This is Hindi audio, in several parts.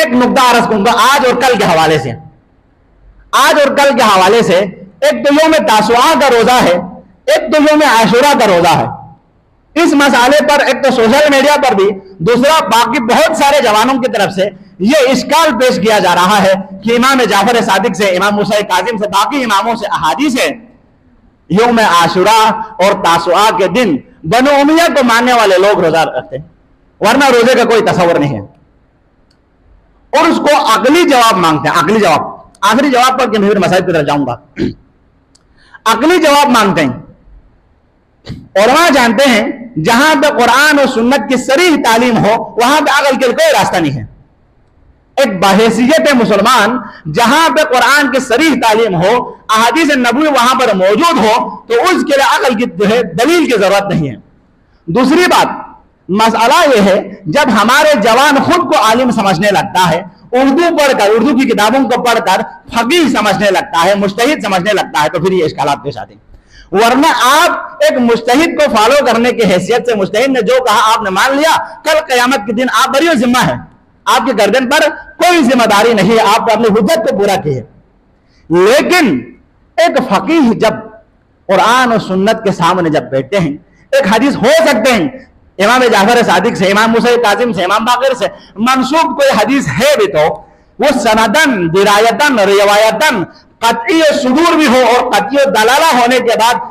एक नुक्ता अर्ज करूंगा आज और कल के हवाले से। आज और कल के हवाले से एक तो यौम तासुआ का रोजा है, एक तो यौम आशुरा का रोजा है। इस मसाले पर एक तो सोशल मीडिया पर भी, दूसरा बाकी बहुत सारे जवानों की तरफ से यह इश्काल पेश किया जा रहा है कि इमाम जाफर सादिक से, इमाम मूसा काजिम से, बाकी इमामों से अहादीस है यौम आशुरा और तासुआ के दिन बनु उमैया को मानने वाले लोग रोजा रखते हैं, वरना रोजे का कोई तस्वर नहीं है। और उसको अगली जवाब मांगते हैं, अगली जवाब, आखिरी जवाब पर मैं फिर मसाइल की तरफ जाऊंगा। अगली जवाब मांगते हैं। और वहां जानते हैं जहां पे कुरान और सुन्नत की सरीह तालीम हो वहां पे अकल के कोई रास्ता नहीं है। एक बहैसियत मुसलमान जहां पे कुरान की सरीह तालीम हो, अहादीस नबवी वहां पर मौजूद हो, तो उसके लिए अकल की जो है दलील की जरूरत नहीं है। दूसरी बात, मसला यह है जब हमारे जवान खुद को आलिम समझने लगता है, उर्दू पढ़कर, उर्दू की किताबों को पढ़कर फकीह समझने लगता है, मुज्तहिद समझने लगता है, तो फिर ये इश्कालात पेश आते हैं। वरना आप एक मुज्तहिद को फॉलो करने की हैसियत से, मुज्तहिद ने जो कहा आपने मान लिया, कल क़यामत के दिन आप बरी जिम्मा है, आपके गर्दन पर कोई जिम्मेदारी नहीं है, आप अपनी हुज्जत को पूरा किए। लेकिन एक फकीह जब कुरान और सुन्नत के सामने जब बैठते हैं, एक हदीस हो सकते हैं इमाम जाफर सादिक से, इमाम मूसा काजिम से, इमाम बाक़िर से मंसूब कोई हदीस है भी, तो वो सनदन, दिरायतन, रिवायतन कतई सुदूर भी हो और कतई दलाला होने के बाद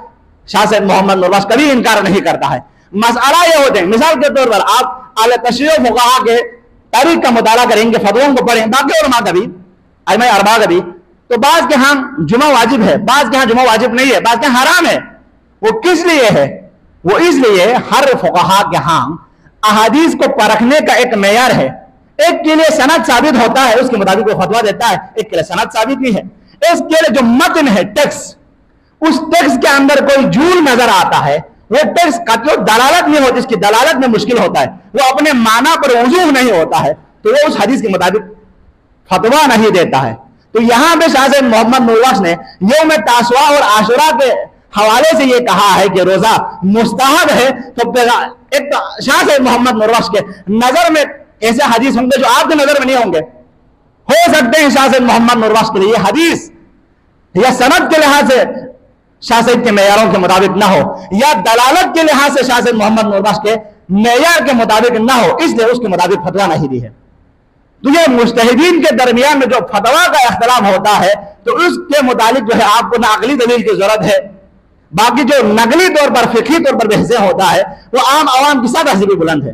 शाह सैयद मोहम्मद नूरबख्श कभी इनकार नहीं करता है। मसला ये होते हैं, मिसाल के तौर पर आप आले तशरीह फुक़हा के तारीख का मुताला करेंगे, फतवों को पढ़ें, बाकी उलमा का भी, अइम्मा अरबा का भी, तो बाज के यहाँ जुमा वाजिब है, बाज के यहाँ जुमा वाजिब नहीं है, बाज के यहाँ हराम है। वो किस लिए है? वो इसलिए हर फुक़हा के यहाँ अहादीस को परखने का एक मेयार है। एक के लिए सनद साबित होता है, उसके मुताबिक वो फतवा देता है, एक के लिए सनद साबित नहीं है। इसके लिए जो मतन है, टेक्स्ट, उस टेक्स्ट के अंदर कोई झूल नजर आता है, वो टेक्स्ट का जो दलालत नहीं होती, इसकी दलालत में मुश्किल होता है, वो अपने माना पर वजूह नहीं होता है, तो वो उस हदीस के मुताबिक फतवा नहीं देता है। तो यहां पे शाह सैयद मोहम्मद नूरबख्श ने यौम तासुआ और आशुरा के हवाले से ये कहा है कि रोजा मुस्तहब है, तो एक तो शाह सैयद मोहम्मद नूरबख्श के नजर में ऐसे हदीस होंगे जो आपके नजर में नहीं होंगे। हो सकते हैं शाह सैयद मोहम्मद नूरबख्श के लिए ये हदीस या सनद के लिहाज से शाह सैयद के मेयारों के मुताबिक ना हो, या दलालत के लिहाज से शाह सैयद मोहम्मद नूरबख्श के मेयार के मुताबिक ना हो, इसलिए उसके मुताबिक फतवा नहीं दी है। तो ये मुज्तहिदीन के दरमियान में जो फतवा का इख्तिलाफ होता है, तो उसके मुताबिक जो है आपको ना अकली दलील की जरूरत है, बाकी जो नकली तौर पर, फिक़ही तौर पर बहसें होता है, वो आम आवाम की सतह से भी बुलंद है।